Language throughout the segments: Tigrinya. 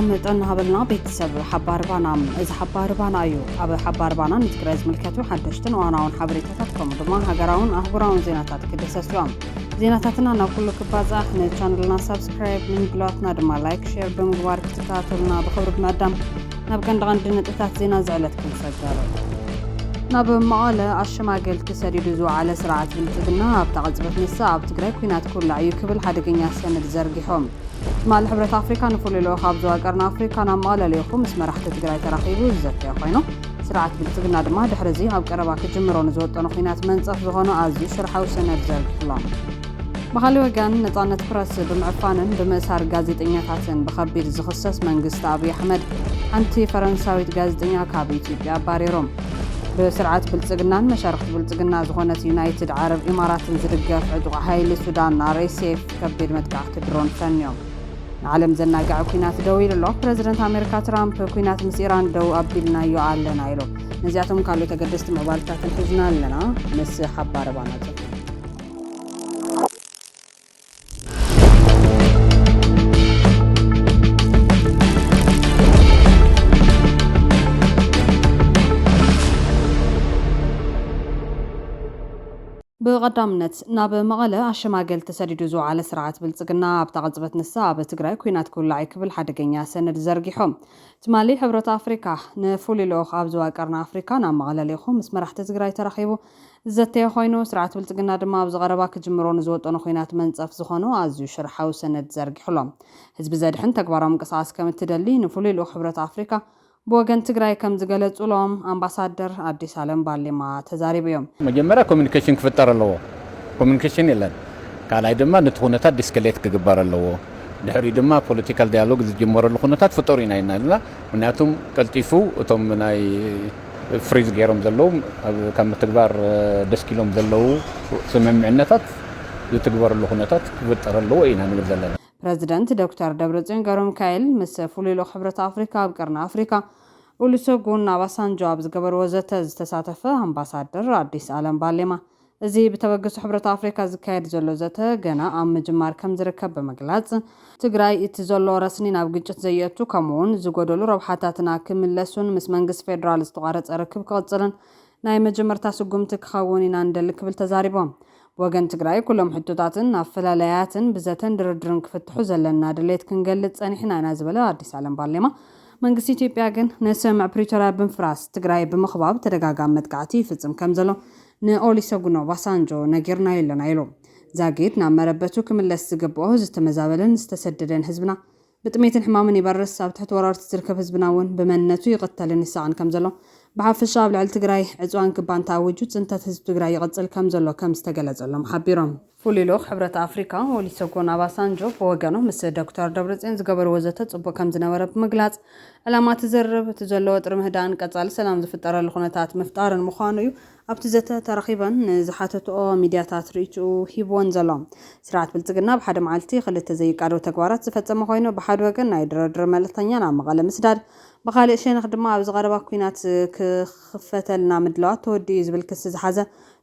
ሰላም ጠናሃብልና ቤተሰብ ሓባርባና እዚ ሓባርባና እዩ ኣብ ሓባርባና ንትግራይ ዝምልከቱ ሓደሽትን ዋናውን ሓበሬታታት ከምኡ ድማ ሃገራውን ኣህጉራውን ዜናታት ክደሰስዮም ዜናታትና ናብ ኩሉ ክባዛሕ ንቻነልና ሰብስክራይብ ንምግባርና ድማ ላይክ ሼር ብምግባር ክትከታተሉና ብኽብሪ መዳም ናብ ቀንዲ ነጥብታት ዜና ዝዕለት ክንሰገር ናብ መቐለ ኣሸማገልቲ ሰዲዱ ዝወዓለ ስርዓት ብልጽግና ኣብ ተቐጽበት ንሳ ኣብ ትግራይ ኩናት ኩላዕዩ ክብል ሓደገኛ ሰነድ ዘርጊሖም ትማል ሕብረት ኣፍሪካ ንፍሉይ ካብ ዝዋቀርና ኣፍሪካ ናብ መቐለ ለይኹም ምስ መራሕቲ ትግራይ ተራኺቡ ዘተየ ኮይኑ ስርዓት ብልጽግና ድማ ድሕሪዚ ኣብ ቀረባ ክጅምሮ ንዝወጠኑ ኩናት መንጸፍ ዝኾነ ኣዝዩ ሽርሓዊ ሰነድ ዘርጊሑሎም ብኻልእ ወገን ነጻነት ፕረስ ብምዕፋንን ብምእሳር ጋዜጠኛታትን ብኸቢድ ዝኽሰስ መንግስቲ ኣብይ ኣሕመድ ሓንቲ ፈረንሳዊት ጋዜጠኛ ካብ ኢትዮጵያ ኣባሪሮም بسرعة بلጽግናን መሻርክቲ ብልጽግና ዝኾነት ዩናይትድ ዓረብ ኢማራትን ዝድገፍ ዕጡቕ ሓይሊ ሱዳን RSF ከቢድ መጥቃዕቲ ድሮን ፈንዮም ዓለም ዘናጋዕ ኩናት ደው ኢሉ ኣሎ ፕሬዝደንት ኣሜሪካ ትራምፕ ኩናት ምስ ኢራን ደው ኣቢልናዮ ኣለና ኢሎ ነዚያቶም ካልኦት ተገደስቲ ምዕባልታትን ሒዝና ኣለና ምስ ሓባርባና بقدامنت ناب مقالة أشماجل تسديد زو على سرعة بلصقنا بتغزبت نساء بتجري كوينات كل عيك بالحدقية سند زرقيهم تمالي حبرة أفريقيا نفولي لو خاب زو أكرنا أفريقيا نام مقالة ليخو مسمرح تزجري ترخيبو زتي خوينو سرعة بلصقنا دما بزغربا كجمرون زوت أنو خوينات منصف زخانو أزيو شرحو سند زرقيحلهم حزب زاد حن تكبرهم قصاص كم تدلي نفولي لو حبرة أفريقيا بوغن تግራይ ከም ዝገለጹሎም አምባሳደር አዲስ ዓለም ባሌማ ተዛሪበዮም መጀመሪያ ኮሙኒኬሽን ክፈጠር ኣለዎ ኮሙኒኬሽን የለን ካላይ ድማ ንትኹነታት ዲስከሌት ክግበር ኣለዎ ድሕሪ ድማ ፖለቲካል ዳያሎግ ዝጀመረሉ ኩነታት ፍጠሩ ኢና ኢልና ምክንያቱም ቀልጢፉ እቶም ናይ ፍሪዝ ገይሮም ዘለዉ ከም ተግባር ደስኪሎም ዘለዉ ስምምዕነታት ዝትግበረሉ ኩነታት ክፈጠር ኣለዎ ኢና ንብል ዘለና ፕሬዝዳንት ዶክተር ደብረጽዮን ገብረሚካኤል ምስ ፍሉይ ሕብረት ኣፍሪካ ኣብ ቀርና ኣፍሪካ ኦሉሴጉን ኦባሳንጆ ኣብ ዝገበሩ ወዘተ ዝተሳተፈ አምባሳደር አዲስ ዓለም ባሌማ እዚ ብተበገሱ ሕብረት ኣፍሪካ ዝካየድ ዘሎ ዘተ ገና ኣብ ምጅማር ከም ዝርከብ በመግላጽ ትግራይ እቲ ዘሎ ረስኒ ናብ ግጭት ዘየቱ ከምውን ዝጎደሉ ረብሓታትና ክምለሱን ምስ መንግስቲ ፌደራል ዝተቋረጸ ርክብ ክቕጽልን ናይ መጀመርታ ስጉምቲ ክኸውን ኢና እንደል ክብል ተዛሪቦም ወገን ትግራይ ኩሎም ሕቶታትን ኣፈላላያትን ብዘተን ድርድርን ክፍትሑ ዘለና ድሌት ክንገልጽ ጸኒሕና ኢና ዝበለ አዲስ ዓለም ባሌማ መንግስቲ ኢትዮጵያ ግን ነሰምዕ ፕሪቶሪያ ብምፍራስ ትግራይ ብምኽባብ ተደጋጋሚ መጥቃዕቲ ይፍጽም ከም ዘሎ ንኦሉሴጉን ኦባሳንጆ ነጊርና የለና ኢሎ ዛጊድ ናብ መረበቱ ክምለስ ዝግብኦ ዝተመዛበለን ዝተሰደደን ህዝብና ብጥሜትን ሕማምን ይበርስ ኣብ ትሕቲ ወራርቲ ዝርከብ ህዝብና እውን ብመንነቱ ይቕተልን ይስዓን ከም ዘሎ ብሓፈሻ ኣብ ልዕሊ ትግራይ ዕፅዋን ክባንታ ኣውጁ ጽንተት ህዝቢ ትግራይ ይቕጽል ከም ዘሎ ከም ዝተገለጸሎም ሓቢሮም ፍሉይ ሕብረት ኣፍሪካ ኦሉሴጉን ኦባሳንጆ ብወገኑ ምስ ዶክተር ደብረጽዮን ዝገበሩ ወዘተ ጽቡቕ ከም ዝነበረ ብምግላጽ ዕላማ ትዘርብ እቲ ዘለዎ ጥሪ ምህዳን ቀጻሊ ሰላም ዝፍጠረሉ ኩነታት ምፍጣርን ምዃኑ እዩ ኣብቲ ዘተ ተረኺበን ዝሓተትኦ ሚድያታት ርኢቱ ሂቦን ዘሎ ስርዓት ብልጽግና ብሓደ መዓልቲ ክልተ ዘይቃዶ ተግባራት ዝፈጸመ ኮይኑ ብሓደ ወገን ናይ ድርድር መልእኽተኛ ናብ መቐለ ምስዳድ بخالق شينخ دما ኣብ ዝቀረባ ኩናት ክኽፈተልና ምድላዋት ተወዲኡ ዝብል ክስ ዝሓዘ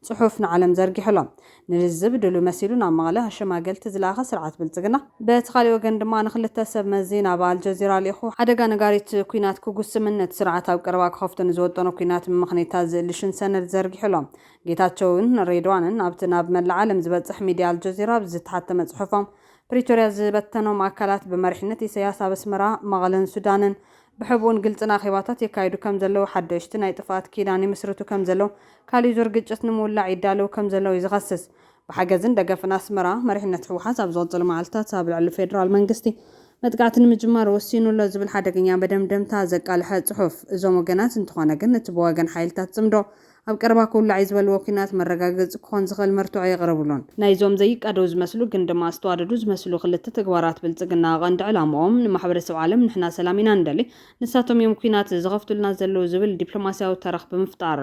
ጽሑፍን ዓለም ዘርጊሕሎም ንልዝብ ድሉ መሲሉ ናብ መቐለ ኣሸማገልቲ ዝላኸ ስርዓት ብልጽግና በትኻሊ ወገን ድማ ንኽልተ ሰብ መዚና ኣብ አልጀዚራ ሊኹ ሓደጋ ነጋሪት ኩናት ክጉስምነት ስርዓት ኣብ ቀረባ ክኸፍተን ዝወጠኑ ኩናት ምኽንያታት ዝልሽን ሰነድ ዘርጊሕሎም ጌታቸውን ሬድዋንን ኣብቲ ናብ መላእ ዓለም ዝበጽሕ ሚድያ አልጀዚራ ብዝተሓተመ ጽሑፎም ፕሪቶሪያ ዝበተኖም ኣካላት በመሪሕነት ኢሳያስ ኣብ ኣስመራ መቐለን ሱዳንን بحبون قلتنا خيباتات يكايدو كم زلو حدشت ناي طفات كيداني مسرتو كم زلو كالي زور قجت نمولع يدالو كم زلو يزغسس بحاجزن دقفنا اسمرا مريحنا تحو حساب زوط المعالتات سابع على الفيدرال منقستي متقعت المجمار والسينو لازم الحدقين بدمدم تازق على حد صحف زومو قنات انتخوانا قنت بواقن حايلتات زمدو ኣብ ቀረባ ኩሉ ዓይዝበል ወኪናት መረጋገጽ ኮን ዝኽእል መርቱዕ ይቕርብሉን ናይዞም ዘይቃደው ዝመስሉ ግን ድማ ዝተዋደዱ ዝመስሉ ክልተ ተግባራት ብልጽግና ቀንዲ ዕላማኦም ንማሕበረሰብ ዓለም ንሕና ሰላም ኢና እንደሊ ንሳቶም እዮም ኩናት ዝኸፍቱልና ዘለዉ ዝብል ዲፕሎማስያዊ ተረኽ ብምፍጣር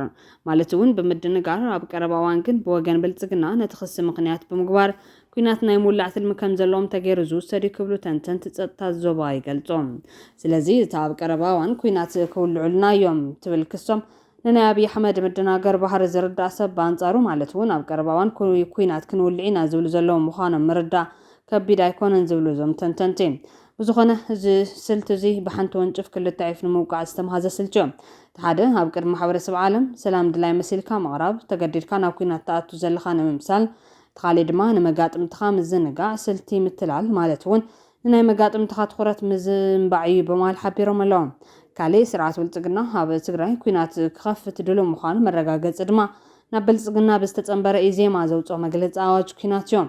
ማለት እውን ብምድንጋር ኣብ ቀረባ እዋን ግን ብወገን ብልጽግና ነቲ ክሲ ምኽንያት ብምግባር ኩናት ናይ ሙላዕ ትልሚ ከም ዘለዎም ተገይሩ ዝውሰዱ ክብሉ ተንተንቲ ጸጥታ ዞባ ይገልጾም ስለዚ እቲ ኣብ ቀረባ እዋን ኩናት ክውልዑልና እዮም ትብል ክሶም ننا أبي أحمد مدنا قرب بحر زرد عصب بانصارو مالتون أب قربوان كوينات كنولعين زولو زلهم مخانا مردا كبدا يكون زولو زم تنتنتين بزخنة سلت زي بحنت ونشف كل التعرف نموقع استمهذا سلتهم تحدى أبكر محاورة سبع عالم سلام دلاي مسيل كام عرب تقدر كان أكوين التأتو زل خانة ممثال تخالي دما نمقات امتخام الزنقع سلتي متلال مالتون ناي مقات امتخات خورات مزن بعي بمال حبيرهم اللهم كالي سرعات والتقنا هذا تقرأي كوينات كخفة دلو مخان مرقاقات ادما نبل تقنا بستتنبر إيزيما زوجو مقلت آواج كيناتيوم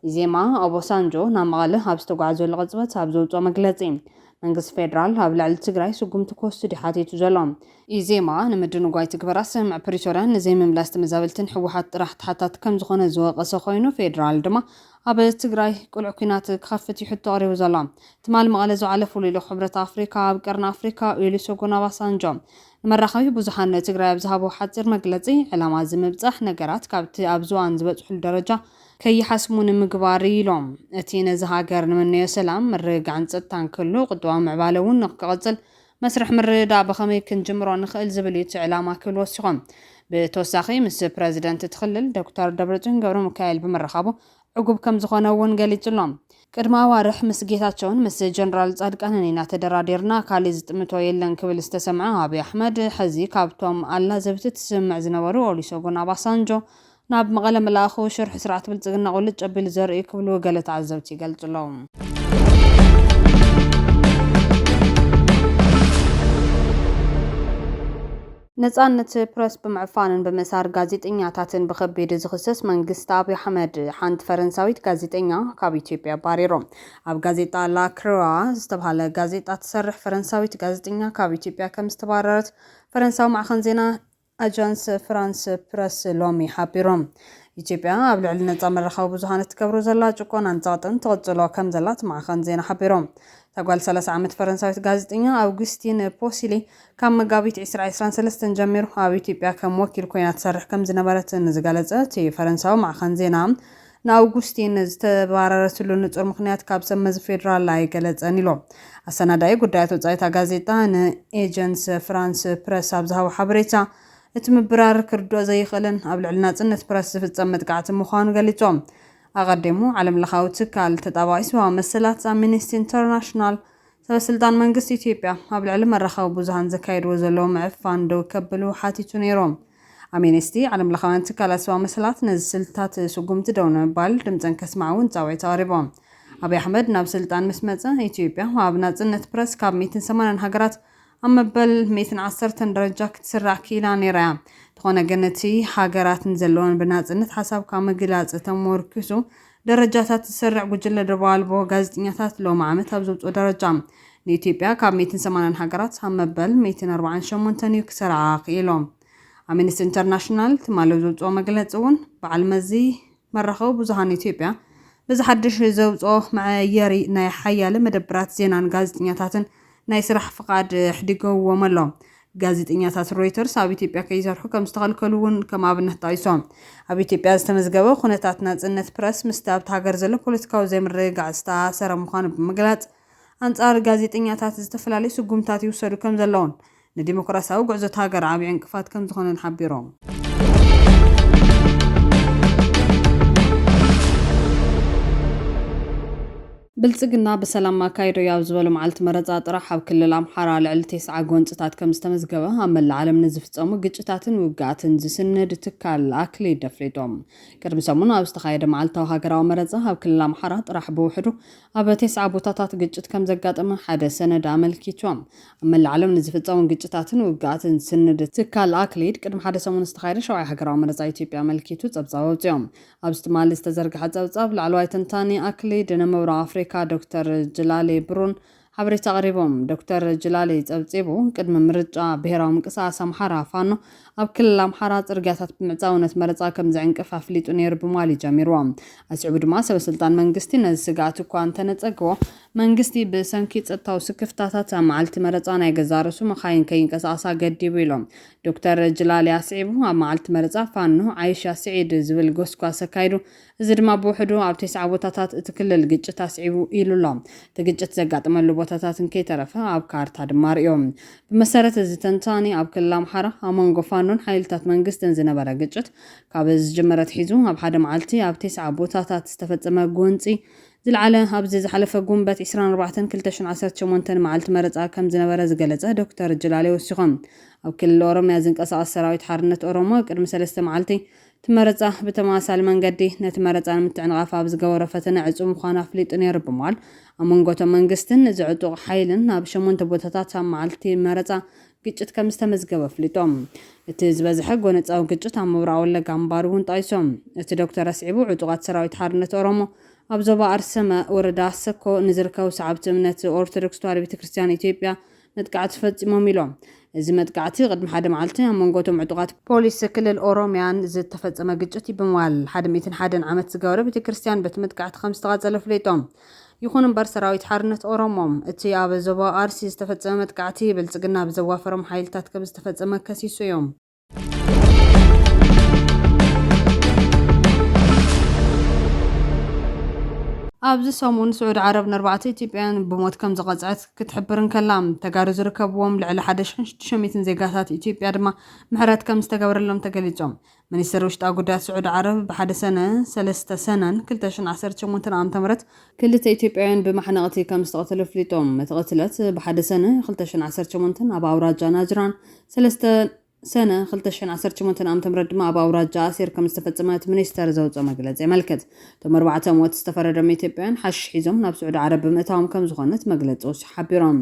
إيزيما أبو سانجو نامغاله هابستو قعزو اللغزبت هابزوجو مقلتين منقص فيدرال هابلعل تقرأي سوقم تكوستو دي حاتي تجلوم إيزيما نمدنو قاي تكبراس مع بريتوران نزي من بلاست مزابلتن حوحات راح تحتات كم زخونة زواق أسخوينو فيدرال دما هابا تقرأي كل عكينات كخفة يحطو قريب وزلام تمال مغالزو على فوليلو خبرة أفريكا بقرن أفريكا ويلي سوقونا باسانجو مرخوي بزحان تقرأي بزهابو حاتر مقلتي علامة زمبزح نقرات كابتي أبزوان زبطحو الدرجة كي يحسمون مقباري لهم اتينا زهاقر من يسلام مرق عن ستان كله قدوام معبالون نقاقزل مسرح مردا بخمي كن جمرو نخيل زبليت علامة كل وسيقهم بتوساخي مس بريزيدنت تخلل دكتور دبرجن قبرو مكايل بمرخابو عقوب كم زخوناون قاليت لهم كرما وارح مسجيتاتشون مس جنرال صادق أننينا تدراديرنا كالي زتمتو يلن كبل استسمعها أبي أحمد حزي كابتوم ألا زبتت تسمع زنورو وليسوقنا باسانجو ناب مقالة ملاخو شرح سرعة بلتقنا قولت قبل زرقي كبلو قالت عزوتي قالت لهم نتسانت برس بمعفانن بمسار ጋዜጠኛታትን بخبيد زخصص መንግስት አብይ አህመድ ሓንቲ ፈረንሳዊት ጋዜጠኛ ካብ ኢትዮጵያ ባሪሮም ኣብ ጋዜጣ ላክሮዋ ዝተባሃለ ጋዜጣ ትሰርሕ ፈረንሳዊት ጋዜጠኛ ካብ ኢትዮጵያ ከም ዝተባረረት ፈረንሳዊ ማዕኸን ዜና አጃንስ ፍራንስ ፕረስ ሎሚ ሓቢሮም ኢትዮጵያ ኣብ ልዕሊ ነፃ መራኸቢ ብዙሓን ትገብሮ ዘላ ጭቆና አንጻጥን ተቐጽሎ ከም ዘላት ማዕኸን ዜና ሓቢሮም ተጓል 30 ዓመት ፈረንሳዊት ጋዜጠኛ አውግስቲን ፖሲሊ ካብ መጋቢት 2023 ጀሚሩ ኣብ ኢትዮጵያ ከም ወኪል ኮይና ትሰርሕ ከም ዝነበረት ዝገለጸት ፈረንሳዊ ማዕኸን ዜና ንአውግስቲን ዝተባረረትሉ ንጹር ምኽንያት ካብ ሰመዝ ፌደራል ላይ ገለጸን ኢሎ ኣሰናዳይ ጉዳያት ወጻኢታ ጋዜጣ ንኤጀንስ ፍራንስ ፕረስ ኣብ ዝሃቦ ሓበሬታ እትምብራር ክርዶ ዘይኽእልን ኣብ ልዕሊ ናጽነት ፕረስ ዝፍጸም መጥቃዕቲ ምዃኑ ገሊጾም ኣቀደሙ ዓለም ለኻዊ ትካል ተጣባይሱ መሰላት አምነስቲ ኢንተርናሽናል ሰበስልጣን መንግስት ኢትዮጵያ ኣብ ልዕሊ መራኸቢ ብዙሃን ዘካይድዎ ዘሎ ምዕፋን ደው ከብሉ ሓቲቱ ነይሮም አምነስቲ ዓለም ለኻዊ ትካላት መሰላት ነዚ ስልታት ስጉምቲ ደው ንምባል ድምፀን ከስማዑን ጻውዒት ኣቕሪቦም አብይ አሕመድ ናብ ስልጣን ምስ መጸ ኢትዮጵያ ኣብ ናጽነት ፕረስ ካብ 180 ሃገራት أمبل 110 ደረጃ ክትስራዕ ኪላ ነይራ ተኾነ ገነቲ ሃገራትን ዘለውን ብናጽነት ሓሳብ ካመግላጽ ተመርኩሱ ደረጃታት ዝስርዕ ጉጅለ ደባልቦ ጋዜጠኛታት ሎም ዓመት ኣብ ዘውጽኦ ደረጃ ንኢትዮጵያ ካብ 180 ሃገራት ኣመበል 148 ክስርዓ ኪሎም አምነስቲ ኢንተርናሽናል ትማለው ዘውጽኦ መግለጽውን በዓል መዚ መራኸቢ ብዙሃን ኢትዮጵያ ብዝሓድሽ ዘውጽኦ ማዕየሪ ናይ ሓያለ መደብራት ዜናን ጋዜጠኛታትን ናይ ስራሕ ፍቃድ ሕዲገውዎም ኣሎም ጋዜጠኛታት ሮይተርስ ኣብ ኢትዮጵያ ከይሰርሑ ከም ዝተኸልከሉውን ከም ኣብነት ጠቂሶም ኣብ ኢትዮጵያ ዝተመዝገበ ኩነታት ናጽነት ፕረስ ምስቲ ኣብቲ ሃገር ዘሎ ፖለቲካዊ ዘይምርግጋዕ ዝተኣሰረ ምዃኑ ብምግላጽ አንጻር ጋዜጠኛታት ዝተፈላለዩ ስጉምታት ይውሰዱ ከም ዘለውን ንዲሞክራሲያዊ ጉዕዞት ሃገር ዓብዪ ዕንቅፋት ከም ዝኾነን ሓቢሮም ብልጽግና በሰላም ማካይዶ ያው ዝበሉ መዓልቲ መረጻ ጥራሕ ኣብ ክልል ኣምሓራ ልዕሊ 9 ጎንፅታት ከም ዝተመዝገበ ኣብ መላእ ዓለም ንዝፍጸሙ ግጭታትን ውግኣትን ዝስነድ ትካል ኣክሊድ ደፍሪጦም ቅድሚ ሰሙን ኣብ ዝተኻየደ መዓልታዊ ሃገራዊ መረጻ ኣብ ክልል ኣምሓራ ጥራሕ ብውሕዱ ኣብ 9 ቦታታት ግጭት ከም ዘጋጠመ ሓደ ሰነድ ኣመልኪቶም ኣብ መላእ ዓለም ንዝፍጸሙ ግጭታትን ውግኣትን ዝስነድ ትካል ኣክሊድ ቅድሚ ሓደ ሰሙን ዝተኻየደ ሸውዓይ ሃገራዊ መረጻ ኢትዮጵያ ኣመልኪቱ ጸብጻብ ኣውፅኦም ኣብ ዝትማሊ ዝተዘርግሐ ጸብጻብ ላዕለዋይ ተንታኒ ኣክሊድ ንምብራቕ አፍሪካ دكتور جلالي برون حبرت تقريبهم دكتور جلالي ጸብጺቡ ቅድሚ ምርጫ ብሔራዊ ምንቅስቓስ ኣምሓራ ፋኖ ኣብ ክልል ኣምሓራ ጽርግያታት ብምዕጻውነት መረጻ ከም ዘዕንቅፍ ኣፍሊጡ ነይሩ ብማሊ ጀሚሮም ኣስዕቡ ድማ ሰበስልጣን መንግስቲ ነዚ ስጋኣት እኳ እንተነጸግቦ መንግስቲ ብሰንኪ ጸጥታዊ ስክፍታታት ኣብ መዓልቲ መረጻ ናይ ገዛርሱ መኻይን ከይንቀሳቐሳ ገዲቡ ኢሎም ዶክተር ጅላሊ ኣስዒቡ ኣብ መዓልቲ መረጻ ፋኖ ዓይሻ ስዒድ ዝብል ጎስጓስ ኣካይዱ እዚ ድማ ብውሕዱ ኣብ 9 ቦታታት እቲ ክልል ግጭት ኣስዒቡ ኢሉሎም እቲ ግጭት ዘጋጥመሉ ቦታታትን ከይተረፈ ኣብ ካርታ ድማ ርዮም ብመሰረት እዚ ተንታኒ ኣብ ክልል ኣምሓራ ኣብ መንጎ ፋኖን ሓይልታት መንግስትን ዝነበረ ግጭት ካብ ዝጀመረት ሒዙ ኣብ ሓደ መዓልቲ ኣብ 9 ቦታታት ዝተፈጸመ ጎንፂ ዝለዓለ ኣብዚ ዝሓለፈ ጉንበት 24/2018 መዓልቲ መረፃ ከም ዝነበረ ዝገለጸ ዶክተር ጅላሌ ወሲኾም ኣብ ክልል ኦሮምያ ዝንቀሳቐስ ሰራዊት ሓርነት ኦሮሞ ቅድሚ 3 መዓልቲ ትመረፃ ብተመሳሳሊ መንገዲ ነቲ መረፃ ንምትዕንቓፍ ኣብ ዝገበሮ ፈተነ ዕፁብ ምዃኑ ኣፍሊጡ ነይሩ ብምባል ኣብ መንጎቶም መንግስትን ዝዕጡቕ ሓይልን ኣብ 8 ቦታታት ኣብ መዓልቲ መረፃ ግጭት ከም ዝተመዝገበ ኣፍሊጦም እቲ ዝበዝሐ ጎነፃዊ ግጭት ኣብ ምብራቕ ወለጋ ምንባሩ እውን ጠቂሶም እቲ ዶክተር ኣስዒቡ ዕጡቓት ሰራዊት ሓርነት ኦሮሞ ኣብ ዞባ ኣርሰመ ወረዳ ሰኮ ንዝርከቡ ሰዓብቲ እምነት ኦርቶዶክስ ተዋህዶ ቤተክርስትያን ኢትዮጵያ መጥቃዕቲ ፈፂሞም ኢሎም እዚ መጥቃዕቲ ቅድሚ ሓደ መዓልቲ ኣብ መንጎቶም ዕጡቓት ፖሊስ ክልል ኦሮምያን ዝተፈፀመ ግጭት ብምባል 101 ዓመት ዝገበረ ቤተክርስትያን በቲ መጥቃዕቲ ከም ዝተቓፀለ ኣፍሊጦም ይኹን እምበር ሰራዊት ሓርነት ኦሮሞም እቲ ኣብ ዞባ ኣርሲ ዝተፈፀመ መጥቃዕቲ ብልፅግና ብዘዋፈሮም ሓይልታት ከም ዝተፈፀመ ከሲሱ እዮም ኣብዚ ሰሙን ስዑድ ዓረብ ን4 ኢትዮጵያውያን ብሞት ከም ዝቐፅዐት ክትሕብርን ከላ ተጋሩ ዝርከብዎም ልዕሊ 1600 ዜጋታት ኢትዮጵያ ድማ ምሕረት ከም ዝተገበረሎም ተገሊጾም ሚኒስትር ውሽጣዊ ጉዳያት ስዑድ ዓረብ ብሓደ ሰነ 3 ሰነን 2018 ዓ.ም ክልተ ኢትዮጵያውያን ብማሕነቕቲ ከም ዝተቐተሉ ኣፍሊጦም እቲ ቅትለት ብሓደ ሰነ 2018 ኣብ ኣውራጃ ናጅራን 3 ሰነ 2018 ዓ.ም ድማ ኣብ ኣውራጃ ኣሴር ከም ዝተፈጸመ ሚኒስተር ዘውፅኦ መግለጺ የመልክት እቶም 4 ሞት ዝተፈረደም ኢትዮጵያውያን ሓሽሽ ሒዞም ናብ ስዑድ ዓረብ ብምእታዎም ከም ዝኾነት መግለጺ ሓቢሮም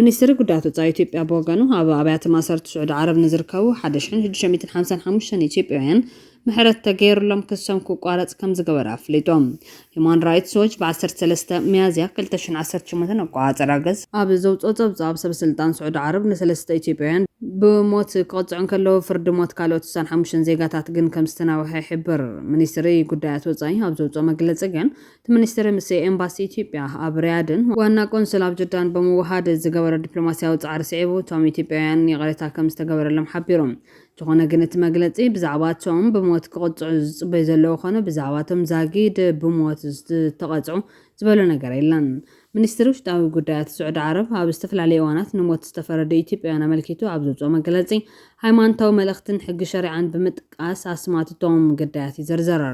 ሚኒስትሪ ጉዳያት ወጻኢ ኢትዮጵያ ብወገኑ ኣብ ኣብያተ ማሰርቲ ስዑድ ዓረብ ንዝርከቡ 1655 ኢትዮጵያውያን ምሕረት ተገይሩሎም ክሶም ክቋረጽ ከም ዝገበረ ኣፍሊጦም ሂማን ራይትስ ዎች ብ13 ሚያዝያ 2018 ኣቋጻጽራ ገጽ ኣብ ዘውፅኦ ጸብጻብ ሰበስልጣን ስዑድ ዓረብ ንሰለስተ ኢትዮጵያውያን ብሞት ክቕፅዑን ከለዉ ፍርዲ ሞት ካልኦት 65 ዜጋታት ግን ከም ዝተናውሐ ይሕብር ሚኒስትሪ ጉዳያት ወጻኢ ኣብ ዘውፅኦ መግለጺ ግን እቲ ሚኒስትሪ ምስ ኤምባሲ ኢትዮጵያ ኣብ ሪያድን ዋና ቆንስል ኣብ ጅዳን ብምውሃድ ዝገበረ ዲፕሎማስያዊ ጻዕሪ ስዒቡ እቶም ኢትዮጵያውያን ይቕሬታ ከም ዝተገበረሎም ሓቢሮም ዝኾነ ግን እቲ መግለጺ ብዛዕባ እቶም ብሞት ክቕፅዑ ዝጽበዩ ዘለዉ ኮነ ብዛዕባ እቶም ዛጊድ ብሞት ዝተቐፅዑ ዝበሎ ነገር የለን ሚኒስትሪ ውሽጣዊ ጉዳያት ስዑድ ዓረብ ኣብ ዝተፈላለዩ እዋናት ንሞት ዝተፈረደ ኢትዮጵያውያን ኣመልኪቱ ኣብ ዘውፅኦ መግለጺ ሃይማኖታዊ መልእኽትን ሕጊ ሸሪዓን ብምጥቃስ ኣስማት እቶም ጉዳያት ይዘርዘር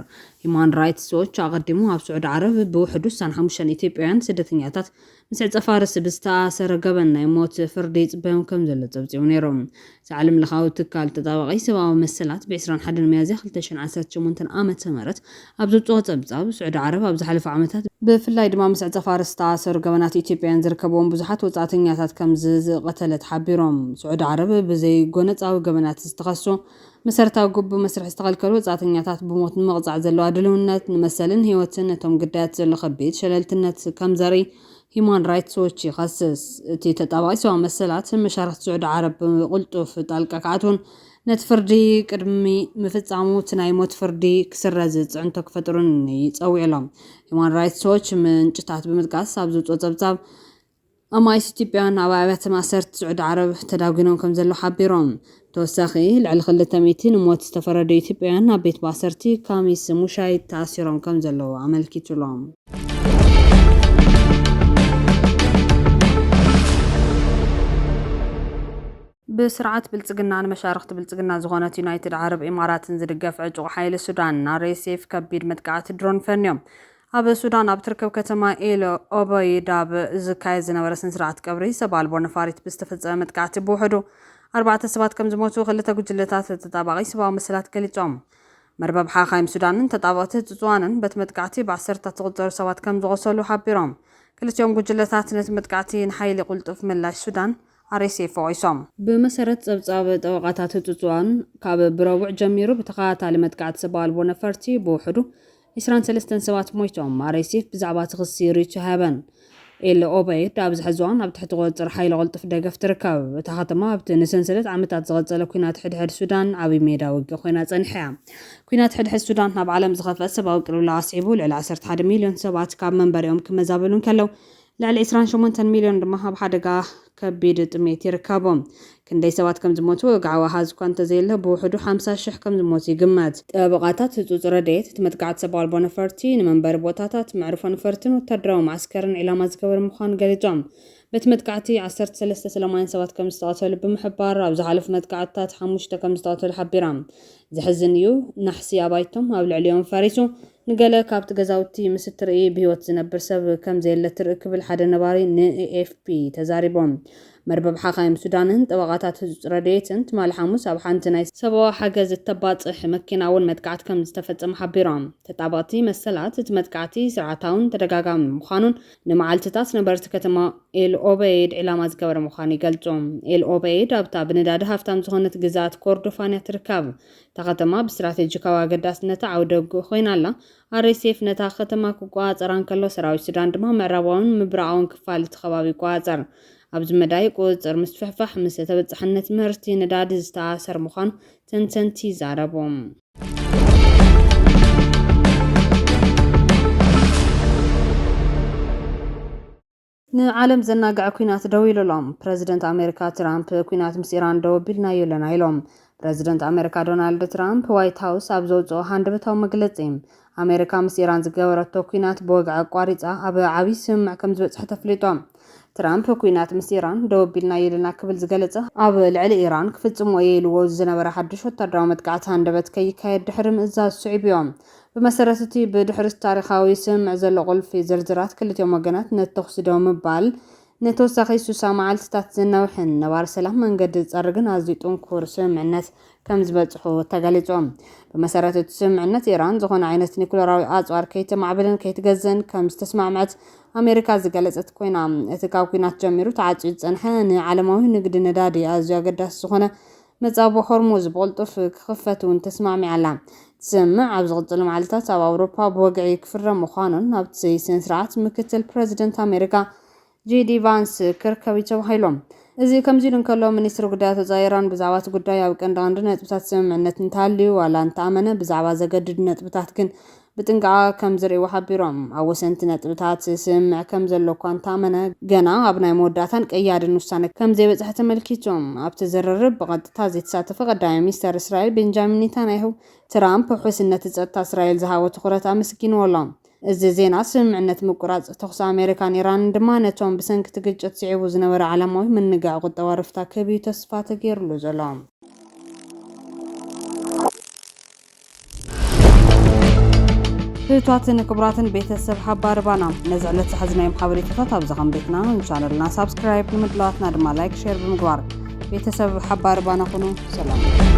ሂማን ራይትስ ዎች ኣቐዲሙ ኣብ ስዑድ ዓረብ ብውሕዱ 65 ኢትዮጵያውያን ስደተኛታት ምስ ዕፀፋ ርእሲ ብዝተኣሰረ ገበን ናይ ሞት ፍርዲ ይጽበዮም ከም ዘሎ ጸብጺቡ ነይሮም ዓለም ለኻዊ ትካል ተጣባቂ ሰብኣዊ መሰላት ብ21 ሚያዝያ 2018 ዓመተ ምህረት ኣብ ዘውፅኦ ጸብጻብ ስዑድ ዓረብ ኣብ ዝሓለፈ ዓመታት ብፍላይ ድማ ምስ ዕፀፋ ርእሲ ዝተኣሰሩ ገበናት ኢትዮጵያውያን ዝርከብዎም ብዙሓት ወጻእተኛታት ከም ዝቐተለት ሓቢሮም ስዑድ ዓረብ ብዘይ ጎነፃዊ ገበናት ዝተኸሱ መሰረታዊ ግቡእ መስርሕ ዝተኸልከሉ ወጻእተኛታት ብሞት ንምቕጻዕ ዘለዋ ድልውነት ንመሰልን ህይወትን እቶም ግዳያት ዘሎ ከቢድ ሸለልትነት ከም ዘርኢ ሂማን ራይትስ ዎች ይኸስስ እቲ ተጣባቂ ሰብኣዊ መሰላት መሻርክቲ ስዑድ ዓረብ ብቕልጡፍ ጣልቃ ክኣትውን ነቲ ፍርዲ ቅድሚ ምፍጻሙ እቲ ናይ ሞት ፍርዲ ክስረዝ ጽዕንቶ ክፈጥሩን ይጸውዕሎም ሂማን ራይትስ ዎች ምንጭታት ብምጥቃስ ኣብ ዘውፅኦ ጸብጻብ ኣማይስ ኢትዮጵያውያን ኣብ ኣብያተ ማሰርቲ ስዑድ ዓረብ ተዳጊኖም ከም ዘሎ ሓቢሮም ተወሳኺ ልዕሊ 200 ንሞት ዝተፈረዱ ኢትዮጵያውያን ኣብ ቤት ማሰርቲ ካሚስ ሙሻይ ተኣሲሮም ከም ዘለዉ ኣመልኪቱሎም ብስርዓት ብልጽግና ንመሻርክቲ ብልጽግና ዝኾነት ዩናይትድ ዓረብ ኢማራትን ዝድገፍ ዕጡቕ ሓይሊ ሱዳን RSF ከቢድ መጥቃዕቲ ድሮን ፈንዮም ኣብ ሱዳን ኣብ ትርከብ ከተማ ኤል ኦበይድ ኣብ ዝካየድ ዝነበረ ስነ-ስርዓት ቀብሪ ሰብ ኣልቦ ነፋሪት ብዝተፈጸመ መጥቃዕቲ ብውሕዱ 4 ሰባት ከም ዝሞቱ 2 ጉጅለታት ተጣባቂ ሰብኣዊ መሰላት ገሊጾም መርበብ ሓኻይም ሱዳንን ተጣባቕቲ ህጹጻንን በቲ መጥቃዕቲ ብ10ታት ዝቑጸሩ ሰባት ከም ዝቆሰሉ ሓቢሮም ክልቲኦም ጉጅለታት ነቲ መጥቃዕቲ ንሓይሊ ቁልጡፍ ምላሽ ሱዳን RSF ወይሶም ብመሰረት ጸብጻብ ጠበቃታት ህጹጻን ካብ ብረቡዕ ጀሚሩ ብተኸታታሊ መጥቃዕቲ ሰብ ኣልቦ ነፈርቲ ብውሕዱ 23 ሰባት ሞይቶም RSF ብዛዕባ ትኽሲ ሪች ሃበን ኤል ኦበይድ ኣብ ዝሕዝዋን ኣብ ትሕቲ ቁፅጥር ሓይሊ ቁልጡፍ ደገፍ ትርከብ እታ ከተማ ኣብቲ ንሰንሰለት ዓመታት ዝቐጸለ ኩናት ሕድሕድ ሱዳን ዓብዪ ሜዳ ውግእ ኮይና ጸኒሓ ኩናት ሕድሕድ ሱዳን ናብ ዓለም ዝኸፍአ ሰብኣዊ ቅልውላው ኣስዒቡ ልዕሊ 11 ሚልዮን ሰባት ካብ መንበሪኦም ክመዛበሉ ከለዉ ልዕሊ 28 ሚልዮን ድማ ኣብ ሓደጋ ከቢድ ጥሜት ይርከቦም ክንደይ ሰባት ከም ዝሞቱ ወግዓዊ ኣሃዝ እኳ እንተዘየለ ብውሕዱ 50,000 ከም ዝሞቱ ይግመት ጠበቃታት ህጹጽ ረድኤት እቲ መጥቃዕቲ ሰብ ኣልቦ ነፈርቲ ንመንበሪ ቦታታት መዕርፎ ነፈርትን ወታደራዊ ማዕስከርን ዒላማ ዝገበረ ምዃኑ ገሊጾም በቲ መጥቃዕቲ 13 ሰላማውያን ሰባት ከም ዝተቐተሉ ብምሕባር ኣብ ዝሓለፉ መጥቃዕትታት 5 ከም ዝተቐተሉ ሓቢራ ዝሕዝን እዩ ናሕሲ ኣባይቶም ኣብ ልዕሊኦም ፈሪሱ ንገለ ካብቲ ገዛውቲ ምስ ትርኢ ብህይወት ዝነብር ሰብ ከም ዘየለ ትርክብል ሓደ ነባሪ ንኤኤፍፒ ተዛሪቦም መርበብ ሓኻይም ሱዳንን ጠበቃታት ህጹጽ ረድኤትን ትማል ሐሙስ ኣብ ሓንቲ ናይ ሰብኣዊ ሓገዝ እተባጽሕ መኪና እውን መጥቃዕቲ ከም ዝተፈጸመ ሓቢሮም ተጣባቕቲ መሰላት እቲ መጥቃዕቲ ስርዓታውን ተደጋጋሚ ምዃኑን ንመዓልትታት ነበርቲ ከተማ ኤል ኦበይድ ዕላማ ዝገበረ ምዃኑ ይገልጹ። ኤል ኦበይድ ኣብታ ብነዳዲ ሃፍታም ዝኾነት ግዛት ኮርዶፋንያ ትርከብ። እታ ከተማ ብስትራቴጂካዊ ኣገዳስነታ ዓውደ ውግእ ኮይና ኣላ። RSF ነታ ከተማ ክቆጻጸር እንከሎ ሰራዊት ሱዳን ድማ ምዕራባውን ምብራቃውን ክፋል እቲ ከባቢ ይቆጻጸር። ኣብዚ መዳይ ቁፅር ምስፍሕፋሕ ምስ ተበጻሕነት ምህርቲ ነዳዲ ዝተኣሰር ምዃኑ ተንተንቲ ይዛረቦም። ንዓለም ዘናግዕ ኩናት ደው ኢሎም ፕረዚደንት ኣሜሪካ ትራምፕ ኩናት ምስ ኢራን ደው ኣቢልና የለና ኢሎም ፕረዚደንት ኣሜሪካ ዶናልድ ትራምፕ ዋይት ሃውስ ኣብ ዘውፅኦ ሃንደበታዊ መግለጺ ኣሜሪካ ምስ ኢራን ዝገበረቶ ኩናት ብወግዒ ኣቋሪፃ ኣብ ዓብይ ስምምዕ ከም ዝበፅሐ ተፍሊጦም ትራምፕ ኩናት ምስ ኢራን ደው ኣቢልና የለና ክብል ዝገለጸ ኣብ ልዕሊ ኢራን ክፍጽሞ የልዎ ዝነበረ ሓድሽ ወታደራዊ መጥቃዕቲ ሃንደበት ከይካየድ ድሕሪ ምእዛዝ ስዒብ እዮም ብመሰረት እቲ ብድሕሪ ታሪኻዊ ስምምዕ ዘሎ ቁልፊ ዝርዝራት ክልቲኦም ወገናት ነተኹሲ ደው ምባል ነተወሳኺ 60 መዓልትታት ዝነውሕን ነባር ሰላም መንገዲ ዝፀርግን ኣዝዩ ጥንኩር ስምምዕነት ከም ዝበፅሑ ተገሊጾም ብመሰረት እቲ ስምምዕነት ኢራን ዝኾነ ዓይነት ኒኩለራዊ ኣጽዋር ከይተማዕበልን ከይትገዝእን ከም ዝተስማዕምዐት ኣሜሪካ ዝገለጸት ኮይና እቲ ካብ ኩናት ጀሚሩ ተዓጽዩ ዝጸንሐ ንዓለማዊ ንግዲ ነዳዲ ኣዝዩ ኣገዳሲ ዝኾነ መጻቦ ሆርሙዝ ብቕልጡፍ ክኽፈት እውን ተስማዕሚዓ ኣላ ስምምዕ ኣብ ዝቕጽሉ መዓልትታት ኣብ ኣውሮፓ ብወግዒ ክፍረም ምዃኑን ኣብቲ ስነ ስርዓት ምክትል ፕረዚደንት ኣሜሪካ ጄዲ ቫንስ ክርከብ ተባሂሎም እዚ ከምዚ ኢሉ እንከሎ ሚኒስትሪ ጉዳያት ወጻኢ ኢራን ብዛዕባ እቲ ጉዳይ ኣብ ቀንዲ ነጥብታት ስምምዕነት እንተሃልዩ ዋላ እንተኣመነ ብዛዕባ ዘገድድ ነጥብታት ግን ብጥንቃቐ ከም ዝርእይዎ ሓቢሮም ኣብ ወሰንቲ ነጥብታት ስምምዕ ከም ዘሎ እኳ እንተኣመነ ገና ኣብ ናይ መወዳእታን ቀያድን ውሳነ ከም ዘይበፅሐ ተመልኪቶም ኣብቲ ዝርርብ ብቐጥታ ዘይተሳተፈ ቀዳማይ ሚኒስተር እስራኤል ቤንጃሚን ኔታንያሁ ትራምፕ ውሕስነት ፀጥታ እስራኤል ዝሃቦ ትኹረት ኣመስጊንዎሎም እዚ ዜና ስምምዕነት ምቁራጽ ተኹሲ ኣሜሪካን ኢራን ድማ ነቶም ብሰንኪ ግጭት ስዒቡ ዝነበረ ዓለማዊ ምንጋዕ ቁጠባ ረፍታ ከቢዩ ተስፋ ተገይሩሉ ዘሎ ህቷትን ክብራትን ቤተሰብ ሓባር ባና ነዚ ዕለት ዝሓዝናዮም ሓበሬታታት ኣብ ዘኸምቤትና ቻነልና ሳብስክራይብ ንምድላዋትና ድማ ላይክ ሼር ብምግባር ቤተሰብ ሓባር ባና ኩኑ ሰላም